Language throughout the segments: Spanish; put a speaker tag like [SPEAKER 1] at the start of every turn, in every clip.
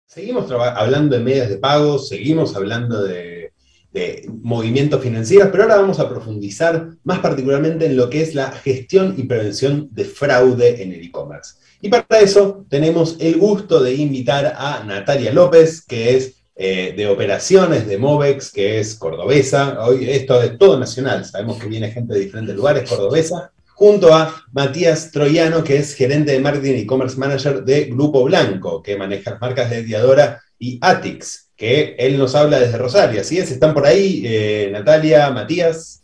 [SPEAKER 1] Seguimos hablando de medios de pago, seguimos hablando de movimientos financieros, pero ahora vamos a profundizar más particularmente en lo que es la gestión y prevención de fraude en el e-commerce. Y para eso tenemos el gusto de invitar a Natalia López, que es de operaciones de Movex, que es cordobesa. Hoy esto es todo nacional, sabemos que viene gente de diferentes lugares, cordobesa, junto a Matías Troiano, que es gerente de marketing y e-commerce manager de Grupo Blanco, que maneja las marcas de Diadora y Atix, que él nos habla desde Rosario. ¿Así es? ¿Están por ahí, Natalia, Matías?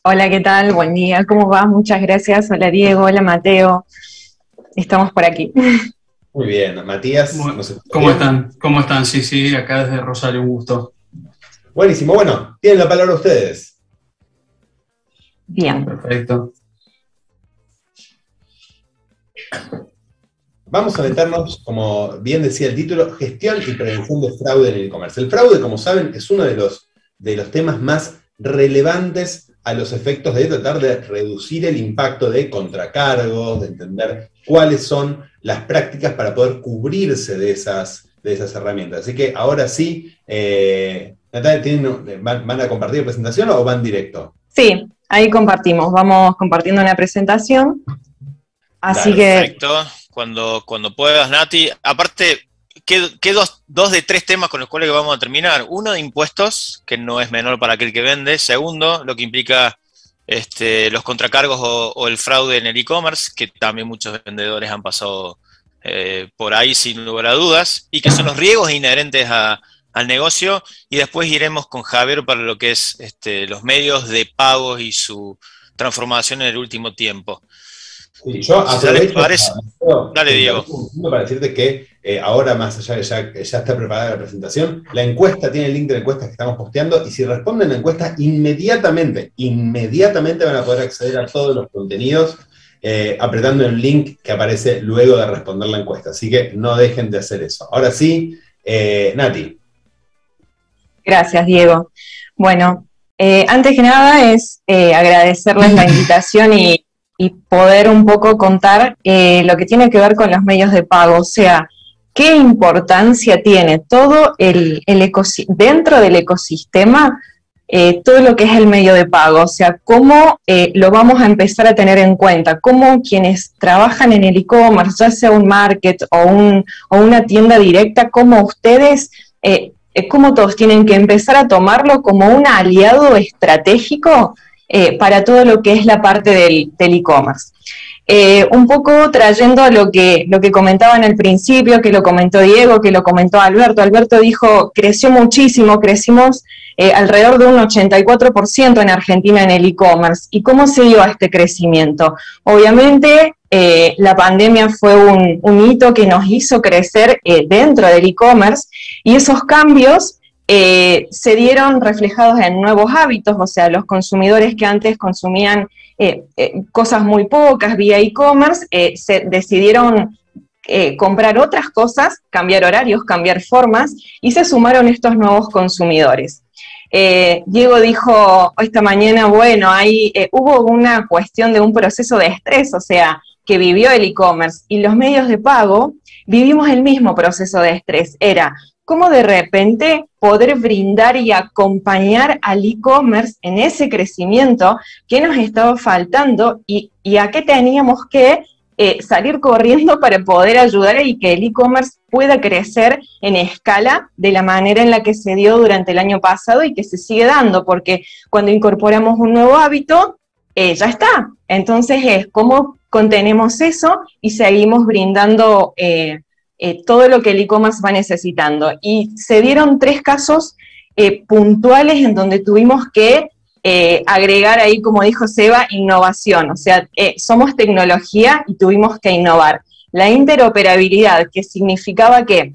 [SPEAKER 2] Hola, ¿qué tal? Buen día, ¿cómo va? Muchas gracias. Hola, Diego, hola, Mateo. Estamos por aquí.
[SPEAKER 1] Muy bien, Matías.
[SPEAKER 3] ¿Cómo están? ¿Cómo están? Sí, acá desde Rosario, un gusto.
[SPEAKER 1] Buenísimo, bueno, tienen la palabra ustedes.
[SPEAKER 2] Bien.
[SPEAKER 3] Perfecto.
[SPEAKER 1] Vamos a meternos, como bien decía el título, gestión y prevención de fraude en el e-commerce. El fraude, como saben, es uno de los temas más relevantes a los efectos de tratar de reducir el impacto de contracargos, de entender cuáles son las prácticas para poder cubrirse de esas herramientas. Así que ahora sí, Natalia, ¿van a compartir presentación o van directo?
[SPEAKER 2] Sí, ahí compartimos, vamos compartiendo una presentación. Así
[SPEAKER 4] Dale,
[SPEAKER 2] que...
[SPEAKER 4] perfecto, cuando puedas, Nati. Aparte, ¿qué dos de tres temas con los cuales vamos a terminar? Uno, de impuestos, que no es menor para aquel que vende. Segundo, lo que implica los contracargos o el fraude en el e-commerce, que también muchos vendedores han pasado por ahí sin lugar a dudas, y que son los riesgos inherentes al negocio. Y después iremos con Javier para lo que es los medios de pagos y su transformación en el último tiempo.
[SPEAKER 1] Sí, yo aprovecho
[SPEAKER 4] Dale, Diego.
[SPEAKER 1] Para decirte que ahora, más allá de que ya está preparada la presentación, la encuesta tiene el link de la encuesta que estamos posteando, y si responden la encuesta, inmediatamente van a poder acceder a todos los contenidos apretando el link que aparece luego de responder la encuesta. Así que no dejen de hacer eso. Ahora sí, Nati.
[SPEAKER 2] Gracias, Diego. Bueno, antes que nada es agradecerles la invitación y poder un poco contar lo que tiene que ver con los medios de pago, o sea, qué importancia tiene todo dentro del ecosistema, todo lo que es el medio de pago, o sea, cómo lo vamos a empezar a tener en cuenta, cómo quienes trabajan en el e-commerce, ya sea un market o una tienda directa, cómo ustedes, cómo todos tienen que empezar a tomarlo como un aliado estratégico para todo lo que es la parte del e-commerce. Un poco trayendo a lo que comentaba en el principio, que lo comentó Diego, que lo comentó Alberto. Alberto dijo, creció muchísimo, crecimos alrededor de un 84% en Argentina en el e-commerce. ¿Y cómo se dio a este crecimiento? Obviamente, la pandemia fue un hito que nos hizo crecer dentro del e-commerce, y esos cambios se dieron reflejados en nuevos hábitos, o sea, los consumidores que antes consumían cosas muy pocas vía e-commerce, se decidieron comprar otras cosas, cambiar horarios, cambiar formas, y se sumaron estos nuevos consumidores. Diego dijo esta mañana, bueno, hubo una cuestión de un proceso de estrés, o sea, que vivió el e-commerce, y los medios de pago vivimos el mismo proceso de estrés. Era cómo de repente poder brindar y acompañar al e-commerce en ese crecimiento que nos estaba faltando y a qué teníamos que salir corriendo para poder ayudar y que el e-commerce pueda crecer en escala de la manera en la que se dio durante el año pasado y que se sigue dando, porque cuando incorporamos un nuevo hábito, ya está. Entonces es cómo contenemos eso y seguimos brindando todo lo que el e-commerce va necesitando. Y se dieron 3 casos puntuales en donde tuvimos que agregar ahí, como dijo Seba, innovación. O sea, somos tecnología y tuvimos que innovar. La interoperabilidad, que significaba que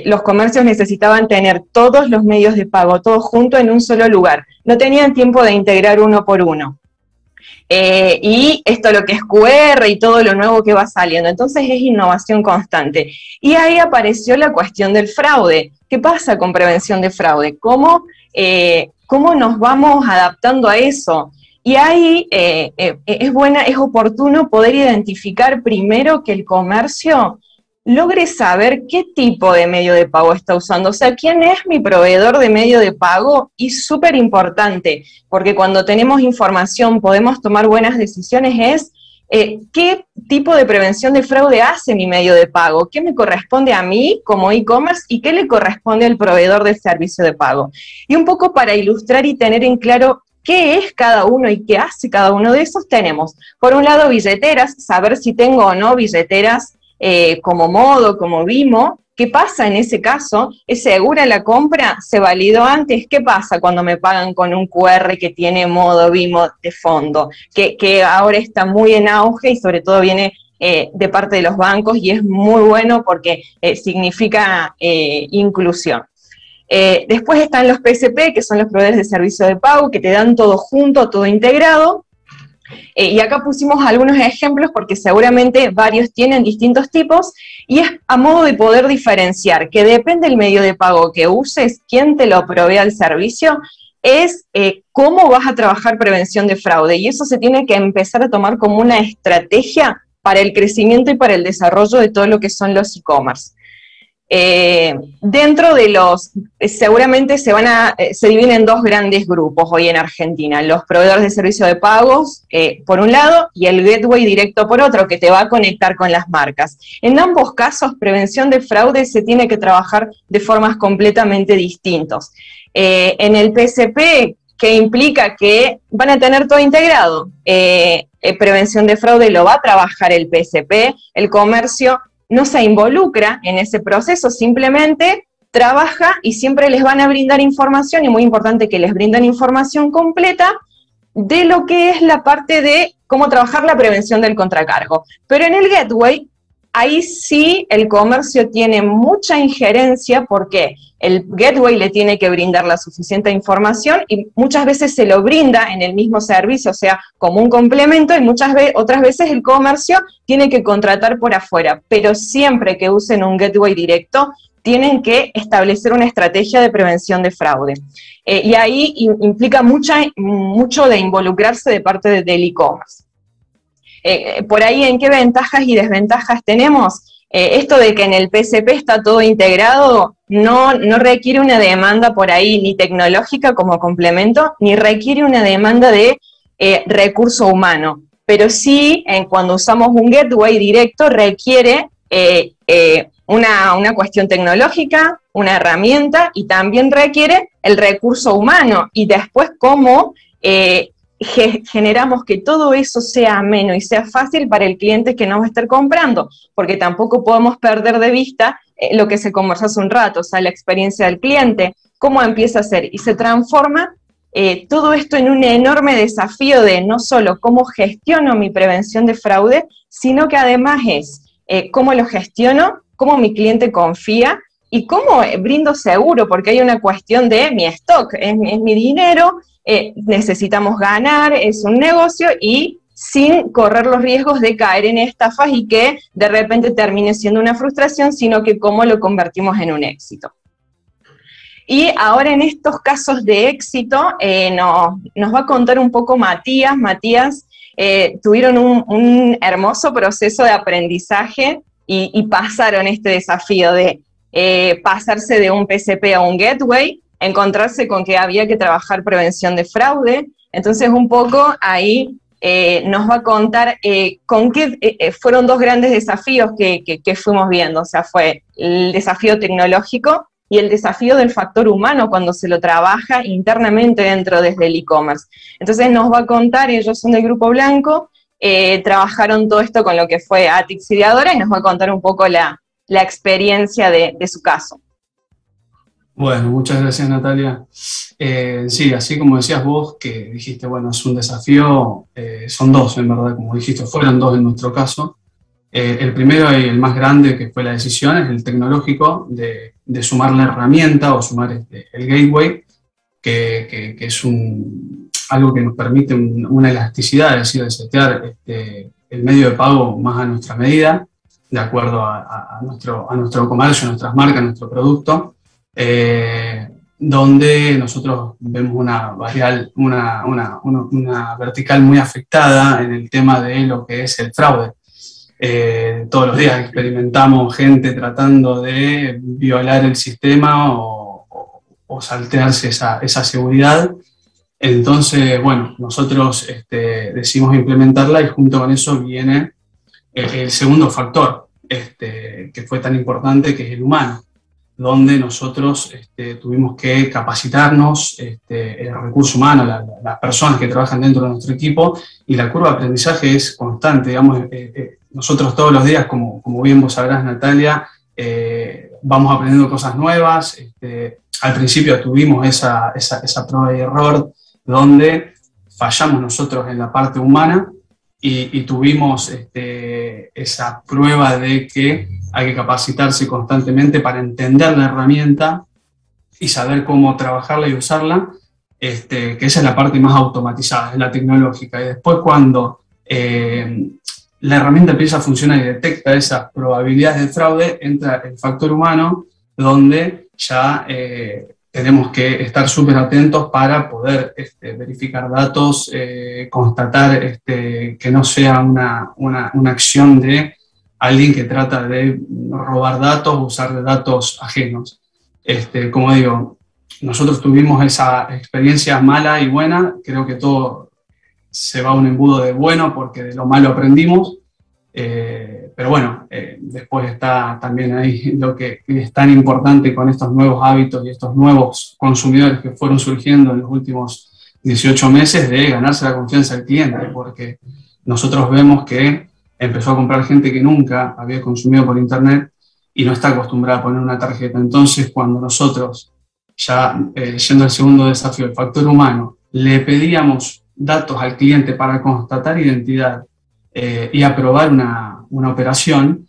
[SPEAKER 2] los comercios necesitaban tener todos los medios de pago, todos juntos en un solo lugar. No tenían tiempo de integrar uno por uno. Y esto lo que es QR y todo lo nuevo que va saliendo, entonces es innovación constante. Y ahí apareció la cuestión del fraude. ¿Qué pasa con prevención de fraude? ¿Cómo nos vamos adaptando a eso? Y ahí es oportuno poder identificar primero que el comercio logre saber qué tipo de medio de pago está usando, o sea, quién es mi proveedor de medio de pago, y súper importante, porque cuando tenemos información podemos tomar buenas decisiones, es qué tipo de prevención de fraude hace mi medio de pago, qué me corresponde a mí como e-commerce y qué le corresponde al proveedor del servicio de pago. Y un poco para ilustrar y tener en claro qué es cada uno y qué hace cada uno de esos, tenemos, por un lado, billeteras, saber si tengo o no billeteras como Modo, como Vimo. ¿Qué pasa en ese caso? ¿Es segura la compra? ¿Se validó antes? ¿Qué pasa cuando me pagan con un QR que tiene Modo, Vimo de fondo? Que ahora está muy en auge y sobre todo viene de parte de los bancos, y es muy bueno porque significa inclusión. Después están los PSP, que son los proveedores de servicio de pago, que te dan todo junto, todo integrado. Y acá pusimos algunos ejemplos porque seguramente varios tienen distintos tipos, y es a modo de poder diferenciar que depende del medio de pago que uses, quién te lo provea el servicio, es cómo vas a trabajar prevención de fraude, y eso se tiene que empezar a tomar como una estrategia para el crecimiento y para el desarrollo de todo lo que son los e-commerce. Dentro de los, seguramente se dividen en dos grandes grupos hoy en Argentina: los proveedores de servicio de pagos por un lado, y el gateway directo por otro, que te va a conectar con las marcas. En ambos casos, prevención de fraude se tiene que trabajar de formas completamente distintas. En el PSP, que implica que van a tener todo integrado, prevención de fraude lo va a trabajar el PSP, el comercio no se involucra en ese proceso, simplemente trabaja y siempre les van a brindar información, y muy importante que les brinden información completa de lo que es la parte de cómo trabajar la prevención del contracargo. Pero en el gateway, ahí sí el comercio tiene mucha injerencia, porque el gateway le tiene que brindar la suficiente información, y muchas veces se lo brinda en el mismo servicio, o sea, como un complemento, y otras veces el comercio tiene que contratar por afuera. Pero siempre que usen un gateway directo, tienen que establecer una estrategia de prevención de fraude. Y ahí implica mucho de involucrarse de parte del e-commerce. Por ahí, ¿en qué ventajas y desventajas tenemos? Esto de que en el PSP está todo integrado no requiere una demanda por ahí ni tecnológica como complemento, ni requiere una demanda de recurso humano, pero sí, cuando usamos un gateway directo, requiere una cuestión tecnológica, una herramienta, y también requiere el recurso humano, y después cómo generamos que todo eso sea ameno y sea fácil para el cliente que nos va a estar comprando, porque tampoco podemos perder de vista lo que se conversó hace un rato, o sea, la experiencia del cliente, cómo empieza a ser, y se transforma todo esto en un enorme desafío de no solo cómo gestiono mi prevención de fraude, sino que además es cómo lo gestiono, cómo mi cliente confía, y cómo brindo seguro, porque hay una cuestión de mi stock, es mi dinero, necesitamos ganar, es un negocio, y sin correr los riesgos de caer en estafas y que de repente termine siendo una frustración, sino que cómo lo convertimos en un éxito. Y ahora, en estos casos de éxito, nos va a contar un poco Matías. Matías tuvieron un hermoso proceso de aprendizaje y pasaron este desafío de pasarse de un PSP a un gateway, encontrarse con que había que trabajar prevención de fraude. Entonces, un poco ahí nos va a contar con qué fueron dos grandes desafíos que fuimos viendo. O sea, fue el desafío tecnológico y el desafío del factor humano cuando se lo trabaja internamente dentro desde el e-commerce. Entonces nos va a contar, ellos son del Grupo Blanco, trabajaron todo esto con lo que fue Atix Ideadora, y nos va a contar un poco la experiencia de su caso.
[SPEAKER 3] Bueno, muchas gracias, Natalia. Sí, así como decías vos, que dijiste, bueno, es un desafío, son dos, en verdad, como dijiste, fueron dos en nuestro caso. El primero y el más grande, que fue la decisión, es el tecnológico de sumar la herramienta o sumar el gateway, que es algo que nos permite una elasticidad, es decir, de setear el medio de pago más a nuestra medida, de acuerdo a nuestro comercio, a nuestras marcas, a nuestro producto, donde nosotros vemos una vertical muy afectada en el tema de lo que es el fraude. Todos los días experimentamos gente tratando de violar el sistema o saltearse esa seguridad. Entonces, bueno, nosotros decidimos implementarla y junto con eso viene el segundo factor que fue tan importante, que es el humano, donde nosotros tuvimos que capacitarnos, el recurso humano, las personas que trabajan dentro de nuestro equipo, y la curva de aprendizaje es constante, digamos, nosotros todos los días, como bien vos sabrás, Natalia, vamos aprendiendo cosas nuevas. Al principio tuvimos esa prueba y error, donde fallamos nosotros en la parte humana y tuvimos esa prueba de que hay que capacitarse constantemente para entender la herramienta y saber cómo trabajarla y usarla, que esa es la parte más automatizada, es la tecnológica. Y después cuando la herramienta empieza a funcionar y detecta esas probabilidades de fraude, entra el factor humano, donde ya tenemos que estar súper atentos para poder verificar datos, constatar que no sea una acción de alguien que trata de robar datos o usar de datos ajenos. Como digo, nosotros tuvimos esa experiencia mala y buena, creo que todo se va a un embudo de bueno porque de lo malo aprendimos, pero bueno, después está también ahí lo que es tan importante con estos nuevos hábitos y estos nuevos consumidores que fueron surgiendo en los últimos 18 meses, de ganarse la confianza del cliente, porque nosotros vemos que empezó a comprar gente que nunca había consumido por internet y no está acostumbrada a poner una tarjeta. Entonces, cuando nosotros, ya yendo al segundo desafío, el factor humano, le pedíamos datos al cliente para constatar identidad y aprobar una operación,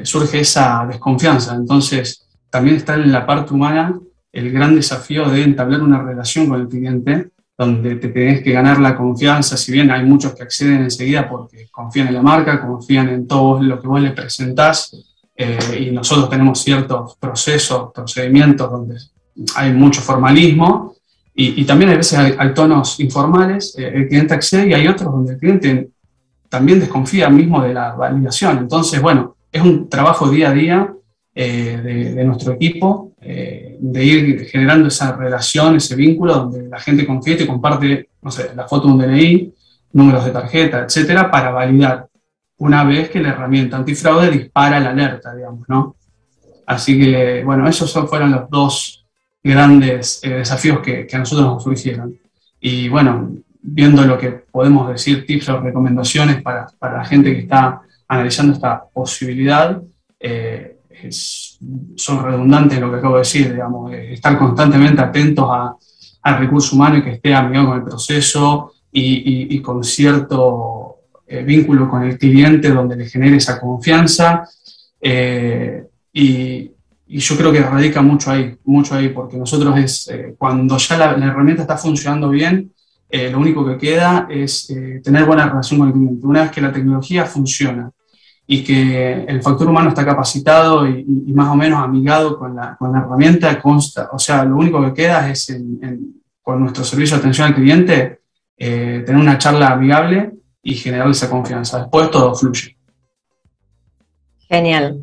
[SPEAKER 3] surge esa desconfianza. Entonces, también está en la parte humana el gran desafío de entablar una relación con el cliente, donde te tenés que ganar la confianza. Si bien hay muchos que acceden enseguida porque confían en la marca, confían en todo lo que vos le presentás, y nosotros tenemos ciertos procesos, procedimientos donde hay mucho formalismo, y también a veces hay tonos informales, el cliente accede, y hay otros donde el cliente también desconfía mismo de la validación. Entonces, bueno, es un trabajo día a día de nuestro equipo, de ir generando esa relación, ese vínculo, donde la gente confía y te comparte, no sé, la foto de un DNI, números de tarjeta, etcétera, para validar, una vez que la herramienta antifraude dispara la alerta, digamos, ¿no? Así que, bueno, esos fueron los dos grandes desafíos que a nosotros nos surgieron. Y bueno, viendo lo que podemos decir, tips o recomendaciones para la gente que está analizando esta posibilidad, son redundantes lo que acabo de decir, digamos, estar constantemente atentos al recurso humano y que esté amigado con el proceso y con cierto vínculo con el cliente donde le genere esa confianza, y yo creo que radica mucho ahí, porque nosotros cuando ya la herramienta está funcionando bien, lo único que queda es tener buena relación con el cliente. Una vez que la tecnología funciona y que el factor humano está capacitado y más o menos amigado con la herramienta, consta. O sea, lo único que queda es, con nuestro servicio de atención al cliente, tener una charla amigable y generar esa confianza. Después todo fluye.
[SPEAKER 2] Genial.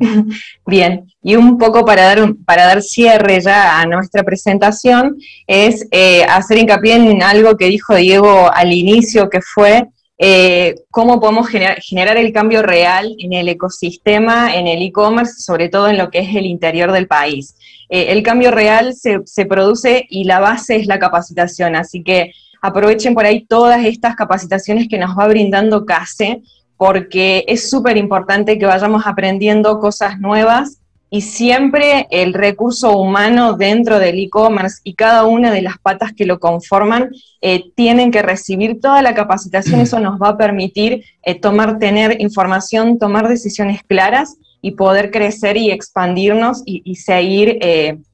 [SPEAKER 2] Bien, y un poco para dar cierre ya a nuestra presentación, es hacer hincapié en algo que dijo Diego al inicio, que fue cómo podemos generar el cambio real en el ecosistema, en el e-commerce, sobre todo en lo que es el interior del país. El cambio real se produce y la base es la capacitación, así que aprovechen por ahí todas estas capacitaciones que nos va brindando CASE, porque es súper importante que vayamos aprendiendo cosas nuevas, y siempre el recurso humano dentro del e-commerce y cada una de las patas que lo conforman tienen que recibir toda la capacitación. Eso nos va a permitir tener información, tomar decisiones claras y poder crecer y expandirnos y seguir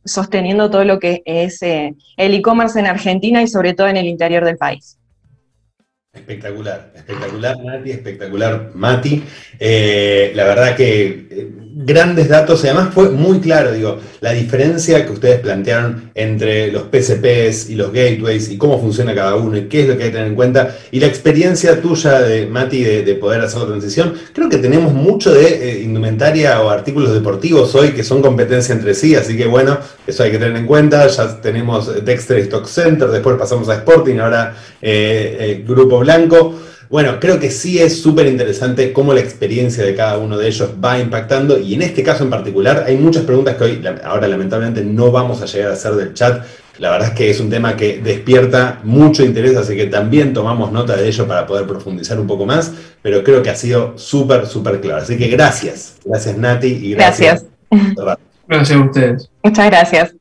[SPEAKER 2] sosteniendo todo lo que es el e-commerce en Argentina y sobre todo en el interior del país.
[SPEAKER 1] Espectacular, espectacular Nati, espectacular Mati. La verdad que grandes datos y además fue muy claro, digo, la diferencia que ustedes plantearon entre los PCPs y los gateways y cómo funciona cada uno y qué es lo que hay que tener en cuenta y la experiencia tuya, Mati, de poder hacer la transición. Creo que tenemos mucho de indumentaria o artículos deportivos hoy que son competencia entre sí, así que bueno, eso hay que tener en cuenta. Ya tenemos Dexter Stock Center, después pasamos a Sporting, ahora Grupo Blanco. Bueno, creo que sí es súper interesante cómo la experiencia de cada uno de ellos va impactando y en este caso en particular hay muchas preguntas que hoy, ahora lamentablemente no vamos a llegar a hacer del chat. La verdad es que es un tema que despierta mucho interés, así que también tomamos nota de ello para poder profundizar un poco más, pero creo que ha sido súper, súper claro. Así que gracias. Gracias, Nati, y gracias.
[SPEAKER 2] Gracias.
[SPEAKER 3] Gracias a ustedes.
[SPEAKER 2] Muchas gracias.